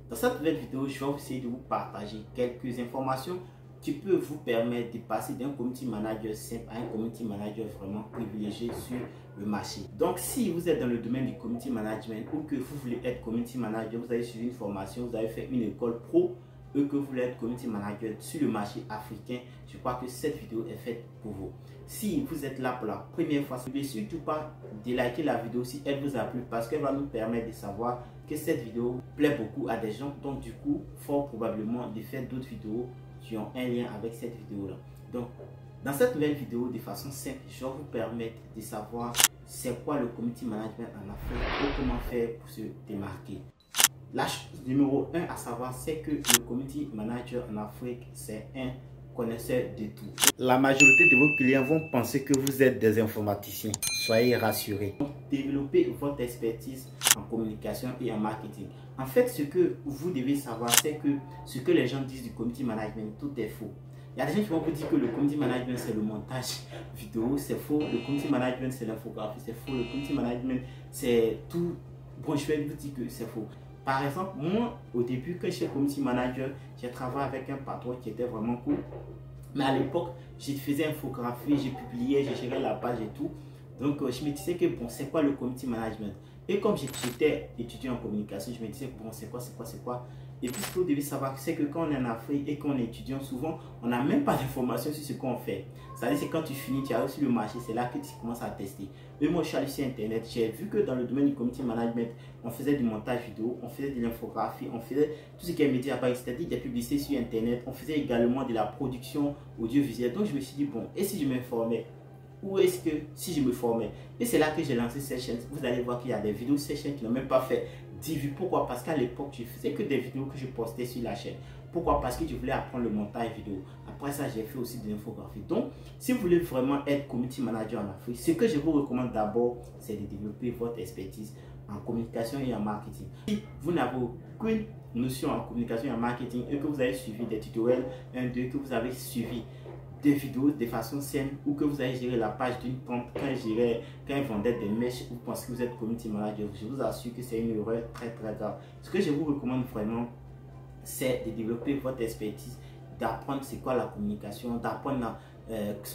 Dans cette nouvelle vidéo, je vais essayer de vous partager quelques informations qui peuvent vous permettre de passer d'un community manager simple à un community manager vraiment privilégié sur le marché. Donc, si vous êtes dans le domaine du community management ou que vous voulez être community manager, vous avez suivi une formation, vous avez fait une école pro, ou que vous voulez être community manager sur le marché africain, je crois que cette vidéo est faite pour vous. Si vous êtes là pour la première fois, n'oubliez surtout pas de liker la vidéo si elle vous a plu, parce qu'elle va nous permettre de savoir que cette vidéo plaît beaucoup à des gens. Donc du coup, fort probablement de faire d'autres vidéos qui ont un lien avec cette vidéo là. Donc dans cette nouvelle vidéo, de façon simple, je vais vous permettre de savoir c'est quoi le community management en Afrique et comment faire pour se démarquer. La chose numéro 1 à savoir, c'est que le community manager en Afrique, c'est un connaisseur de tout. La majorité de vos clients vont penser que vous êtes des informaticiens. Soyez rassurés. Donc, développez votre expertise en communication et en marketing. En fait, ce que vous devez savoir, c'est que ce que les gens disent du community management, tout est faux. Il y a des gens qui vont vous dire que le community management, c'est le montage vidéo, c'est faux. Le community management, c'est l'infographie, c'est faux. Le community management, c'est tout. Bon, je vais vous dire que c'est faux. Par exemple, moi, au début, quand j'étais community manager, j'ai travaillé avec un patron qui était vraiment cool. Mais à l'époque, je faisais infographie, j'ai publié, j'ai géré la page et tout. Donc, je me disais que bon, c'est quoi le community management? Et comme j'étais étudiant en communication, je me disais bon, c'est quoi? Et puis, ce que vous devez savoir, c'est que quand on est en Afrique et qu'on est étudiant, souvent, on n'a même pas d'informations sur ce qu'on fait. C'est-à-dire que quand tu finis, tu arrives sur le marché, c'est là que tu commences à tester. Et moi, je suis allé sur Internet, j'ai vu que dans le domaine du community management, on faisait du montage vidéo, on faisait de l'infographie, on faisait tout ce qui est média, c'est-à-dire des publicités sur Internet, on faisait également de la production audiovisuelle. Donc, je me suis dit, bon, et si je m'informais? Ou est-ce que si je me formais? Et c'est là que j'ai lancé cette chaîne. Vous allez voir qu'il y a des vidéos sur cette chaîne qui n'ont même pas fait 10 vues. Pourquoi? Parce qu'à l'époque, je faisais que des vidéos que je postais sur la chaîne. Pourquoi? Parce que je voulais apprendre le montage vidéo. Après ça, j'ai fait aussi de l'infographie. Donc, si vous voulez vraiment être community manager en Afrique, ce que je vous recommande d'abord, c'est de développer votre expertise en communication et en marketing. Si vous n'avez aucune notion en communication et en marketing et que vous avez suivi des tutoriels 1, 2, que vous avez suivi des vidéos de façon saine ou que vous avez géré la page d'une tante quand il vendait des mèches, vous pensez que vous êtes community manager, je vous assure que c'est une erreur très grave. Ce que je vous recommande vraiment, c'est de développer votre expertise, d'apprendre c'est quoi la communication, d'apprendre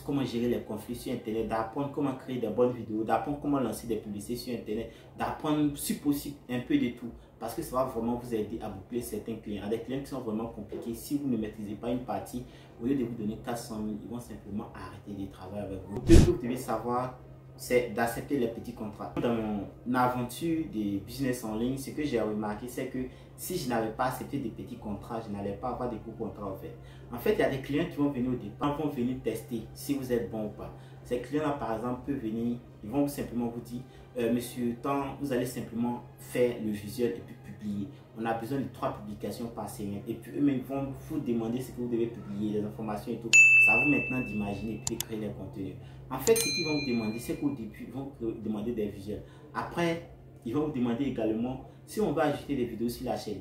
comment gérer les conflits sur Internet, d'apprendre comment créer des bonnes vidéos, d'apprendre comment lancer des publicités sur Internet, d'apprendre si possible un peu de tout. Parce que ça va vraiment vous aider à boucler certains clients. Des clients qui sont vraiment compliqués, si vous ne maîtrisez pas une partie, au lieu de vous donner 400 000, ils vont simplement arrêter de travailler avec vous. Ce que vous devez savoir, c'est d'accepter les petits contrats. Dans mon aventure de business en ligne, ce que j'ai remarqué, c'est que si je n'avais pas accepté des petits contrats, je n'allais pas avoir de gros contrats en fait. En fait, il y a des clients qui vont venir au départ, vont venir tester si vous êtes bon ou pas. Ces clients-là, par exemple, peuvent venir, ils vont simplement vous dire, monsieur, tant vous allez simplement faire le visuel et puis publier. On a besoin de 3 publications par semaine. Et puis eux-mêmes vont vous demander ce que vous devez publier, les informations et tout. Ça va vous maintenant d'imaginer et puis créer les contenus. En fait, ce qu'ils vont vous demander, c'est qu'au début, ils vont vous demander des visuels. Après, ils vont vous demander également si on va ajouter des vidéos sur la chaîne,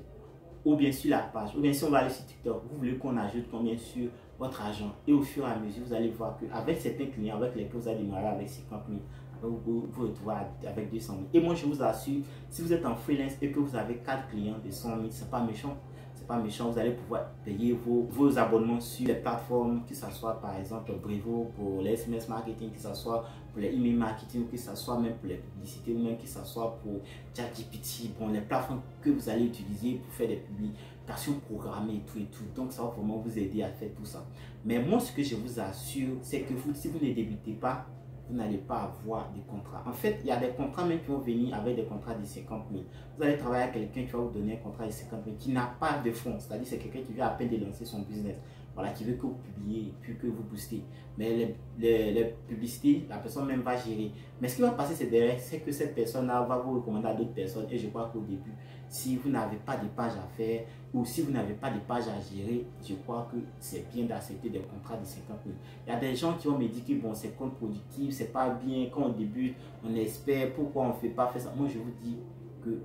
ou bien sur la page, ou bien si on va aller sur TikTok, vous voulez qu'on ajoute combien sur votre argent. Et au fur et à mesure, vous allez voir qu'avec certains clients avec lesquels vous allez démarrer avec 50 000, vous vous retrouvez avec 200 000. Et moi, je vous assure, si vous êtes en freelance et que vous avez 4 clients de 100 000, c'est pas méchant. C'est pas méchant, vous allez pouvoir payer vos abonnements sur les plateformes, que ce soit par exemple Brevo pour les SMS marketing, que ce soit pour les email marketing, que ce soit même pour les publicités, ou même que ce soit pour ChatGPT, bon, les plateformes que vous allez utiliser pour faire des publications programmées et tout et tout. Donc ça va vraiment vous aider à faire tout ça. Mais moi, ce que je vous assure, c'est que si vous ne débutez pas, vous n'allez pas avoir des contrats. En fait, il y a des contrats même qui vont venir avec des contrats de 50 000. Vous allez travailler avec quelqu'un qui va vous donner un contrat de 50 000 qui n'a pas de fonds. C'est-à-dire c'est quelqu'un qui vient à peine de lancer son business. Voilà, qui veut que vous publiez et puis que vous boostez. Mais les publicités, la personne même va gérer. Mais ce qui va passer, c'est que cette personne-là va vous recommander à d'autres personnes. Et je crois qu'au début, si vous n'avez pas de page à faire ou si vous n'avez pas de page à gérer, je crois que c'est bien d'accepter des contrats de 50 000. Il y a des gens qui vont me dire que bon, c'est contre-productif, c'est pas bien, quand on débute, on espère, pourquoi on ne fait pas faire ça. Moi, je vous dis que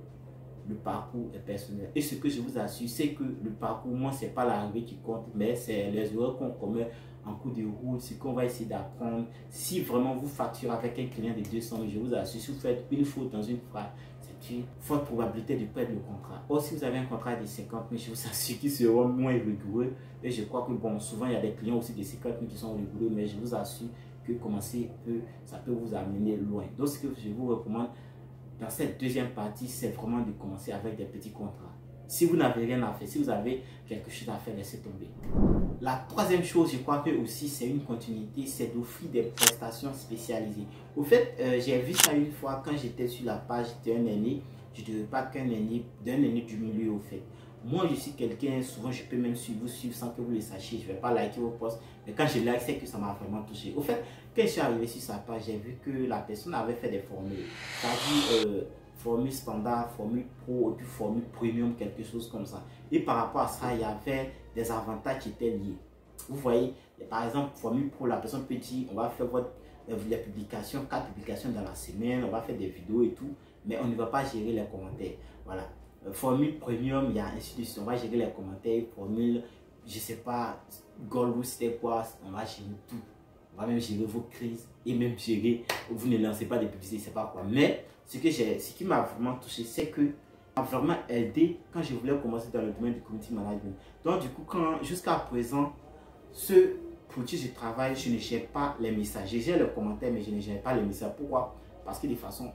le parcours est personnel. Et ce que je vous assure, c'est que le parcours, moi, c'est pas l'arrivée qui compte, mais c'est les erreurs qu'on commet en cours de route, ce qu'on va essayer d'apprendre. Si vraiment vous facturez avec un client de 200 000, je vous assure, si vous faites une faute dans une phrase, une forte probabilité de perdre le contrat. Or, si vous avez un contrat de 50 000, je vous assure qu'ils seront moins rigoureux. Et je crois que, bon, souvent, il y a des clients aussi de 50 000 qui sont rigoureux, mais je vous assure que commencer, ça peut vous amener loin. Donc, ce que je vous recommande dans cette deuxième partie, c'est vraiment de commencer avec des petits contrats. Si vous n'avez rien à faire, si vous avez quelque chose à faire, laissez tomber. La troisième chose, je crois que aussi c'est une continuité, c'est d'offrir des prestations spécialisées. Au fait, j'ai vu ça une fois quand j'étais sur la page d'un aîné, je ne dirais pas qu'un aîné, d'un aîné du milieu au fait. Moi, je suis quelqu'un, souvent je peux même vous suivre sans que vous le sachiez, je ne vais pas liker vos posts, mais quand je like, c'est que ça m'a vraiment touché. Au fait, quand je suis arrivé sur sa page, j'ai vu que la personne avait fait des formules, c'est-à-dire formule standard, formule pro, et puis formule premium, quelque chose comme ça. Et par rapport à ça, il y avait des avantages qui étaient liés. Vous voyez, par exemple, formule pro, la personne peut dire, on va faire les publications, 4 publications dans la semaine, on va faire des vidéos et tout, mais on ne va pas gérer les commentaires. Voilà. Formule premium, il y a ainsi de suite, on va gérer les commentaires, formule, je sais pas, gold, c'était quoi, on va gérer tout. On va même gérer vos crises et même gérer, vous ne lancez pas de publicité, c'est pas quoi. Mais ce qui m'a vraiment touché, c'est que m'a vraiment aidé quand je voulais commencer dans le domaine du community management. Donc du coup, jusqu'à présent, pour qui je travaille, je ne gère pas les messages. Je gère les commentaires, mais je ne gère pas les messages. Pourquoi? Parce que de façon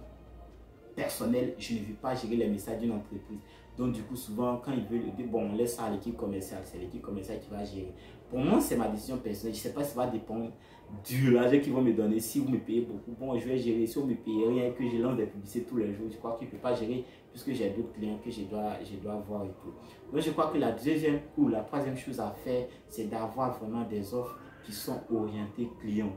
personnelle, je ne veux pas gérer les messages d'une entreprise. Donc du coup, souvent, quand ils veulent dire, bon, on laisse ça à l'équipe commerciale, c'est l'équipe commerciale qui va gérer. Pour moi, c'est ma décision personnelle. Je ne sais pas si ça va dépendre de l'argent qu'ils vont me donner. Si vous me payez beaucoup, bon, je vais gérer. Si vous ne me payez rien, que je lance des publicités tous les jours, je crois que je ne peux pas gérer puisque j'ai d'autres clients que je dois voir et tout. Donc, je crois que la deuxième ou la troisième chose à faire, c'est d'avoir vraiment des offres qui sont orientées clients.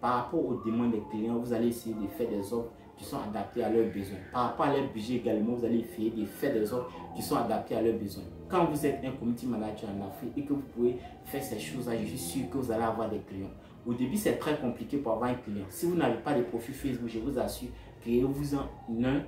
Par rapport aux demandes des clients, vous allez essayer de faire des offres qui sont adaptées à leurs besoins. Par rapport à leur budget également, vous allez essayer de faire des offres qui sont adaptées à leurs besoins. Quand vous êtes un community manager en Afrique et que vous pouvez faire ces choses-là, je suis sûr que vous allez avoir des clients. Au début, c'est très compliqué pour avoir un client. Si vous n'avez pas de profil Facebook, je vous assure, créez-vous un.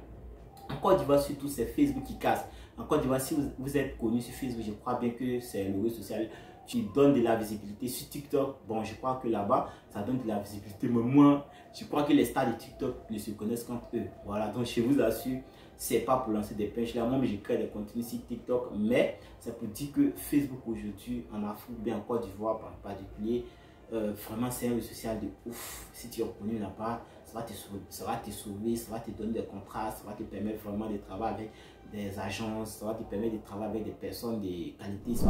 En Côte d'Ivoire, surtout, c'est Facebook qui casse. En Côte d'Ivoire, si vous êtes connu sur Facebook, je crois bien que c'est le réseau social qui donne de la visibilité. Sur TikTok, bon, je crois que là-bas, ça donne de la visibilité. Mais moi, je crois que les stars de TikTok ne se connaissent qu'entre eux. Voilà, donc je vous assure, c'est pas pour lancer des punchs là. Moi, je crée des contenus sur TikTok, mais c'est pour dire que Facebook aujourd'hui, en Afrique, bien en Côte d'Ivoire en particulier, vraiment c'est un réseau social de ouf. Si tu es reconnu là-bas, ça va te sauver, ça va te donner des contrats, ça va te permettre vraiment de travailler avec des agences, ça va te permettre de travailler avec des personnes de qualité.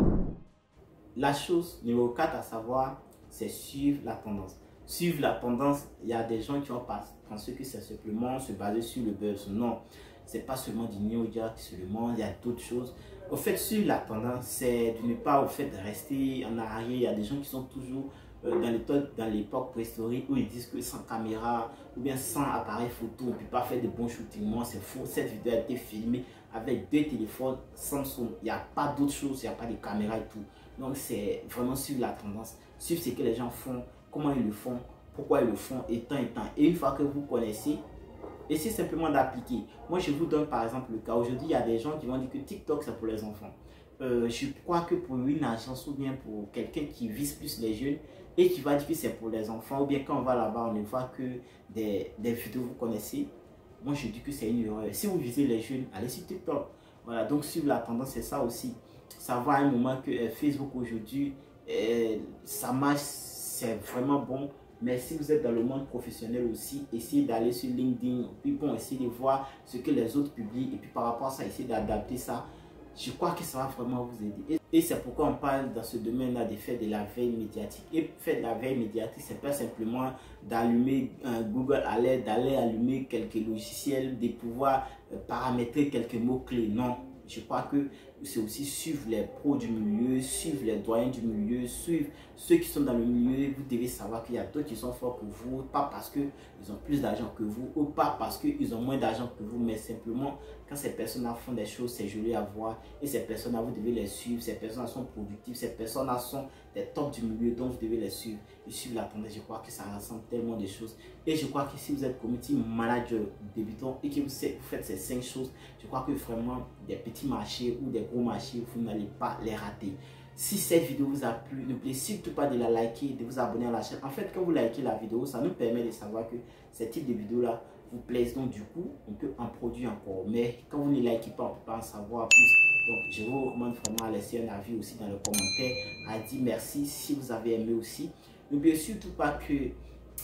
La chose numéro 4 à savoir, c'est suivre la tendance. Suivre la tendance, il y a des gens qui vont penser que c'est simplement se baser sur le buzz. Non, c'est pas seulement du New York seulement, il y a d'autres choses. Au fait, suivre la tendance, c'est de ne pas au fait rester en arrière. Il y a des gens qui sont toujours dans l'époque préhistorique où ils disent que sans caméra ou bien sans appareil photo, on ne peut pas faire de bons shootings. Moi, c'est faux. Cette vidéo a été filmée avec 2 téléphones Samsung. Il n'y a pas d'autre chose, il n'y a pas de caméra et tout. Donc, c'est vraiment suivre la tendance, suivre ce que les gens font, comment ils le font, pourquoi ils le font, et tant. Et une fois que vous connaissez, essayez simplement d'appliquer. Moi, je vous donne par exemple le cas. Aujourd'hui, il y a des gens qui vont dire que TikTok, c'est pour les enfants. Je crois que pour une agence ou bien pour quelqu'un qui vise plus les jeunes et qui va dire que c'est pour les enfants, ou bien quand on va là-bas, on ne voit que des vidéos que vous connaissez. Moi, je dis que c'est une erreur. Si vous visez les jeunes, allez sur TikTok. Voilà, donc suivre la tendance, c'est ça aussi. Savoir à un moment que Facebook aujourd'hui, ça marche, c'est vraiment bon. Mais si vous êtes dans le monde professionnel aussi, essayez d'aller sur LinkedIn, puis bon, essayez de voir ce que les autres publient, et puis par rapport à ça, essayez d'adapter ça. Je crois que ça va vraiment vous aider. Et c'est pourquoi on parle dans ce domaine-là de faire de la veille médiatique. Et faire de la veille médiatique, c'est pas simplement d'allumer Google Alert, d'aller allumer quelques logiciels, de pouvoir paramétrer quelques mots-clés. Non, je crois que c'est aussi suivre les pros du milieu, suivre les doyens du milieu, suivre ceux qui sont dans le milieu. Vous devez savoir qu'il y a d'autres qui sont forts que vous, pas parce qu'ils ont plus d'argent que vous ou pas parce qu'ils ont moins d'argent que vous, mais simplement quand ces personnes-là font des choses, c'est joli à voir et ces personnes-là, vous devez les suivre. Ces personnes-là sont productives, ces personnes-là sont des tops du milieu, donc vous devez les suivre et suivre la tendance. Je crois que ça rassemble tellement de choses et je crois que si vous êtes community manager débutant et que vous faites ces 5 choses, je crois que vraiment des petits marchés ou des gros marchés, vous n'allez pas les rater. Si cette vidéo vous a plu, n'oubliez surtout pas de la liker, de vous abonner à la chaîne. En fait, quand vous likez la vidéo, ça nous permet de savoir que ce type de vidéo là vous plaisent. Donc du coup, on peut en produire encore. Mais quand vous ne likez pas, on ne peut pas en savoir plus. Donc je vous recommande vraiment à laisser un avis aussi dans le commentaire, à dire merci si vous avez aimé aussi. N'oubliez surtout pas que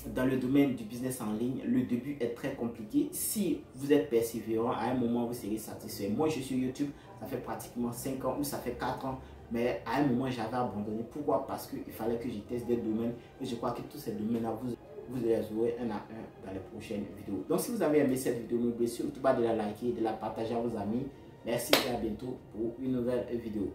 dans le domaine du business en ligne, le début est très compliqué. Si vous êtes persévérant, à un moment, vous serez satisfait. Moi, je suis sur YouTube, ça fait pratiquement 5 ans ou ça fait 4 ans. Mais à un moment, j'avais abandonné. Pourquoi? Parce qu'il fallait que je teste des domaines. Et je crois que tous ces domaines-là, vous les aurez un à un dans les prochaines vidéos. Donc, si vous avez aimé cette vidéo, n'oubliez surtout pas de la liker, de la partager à vos amis. Merci et à bientôt pour une nouvelle vidéo.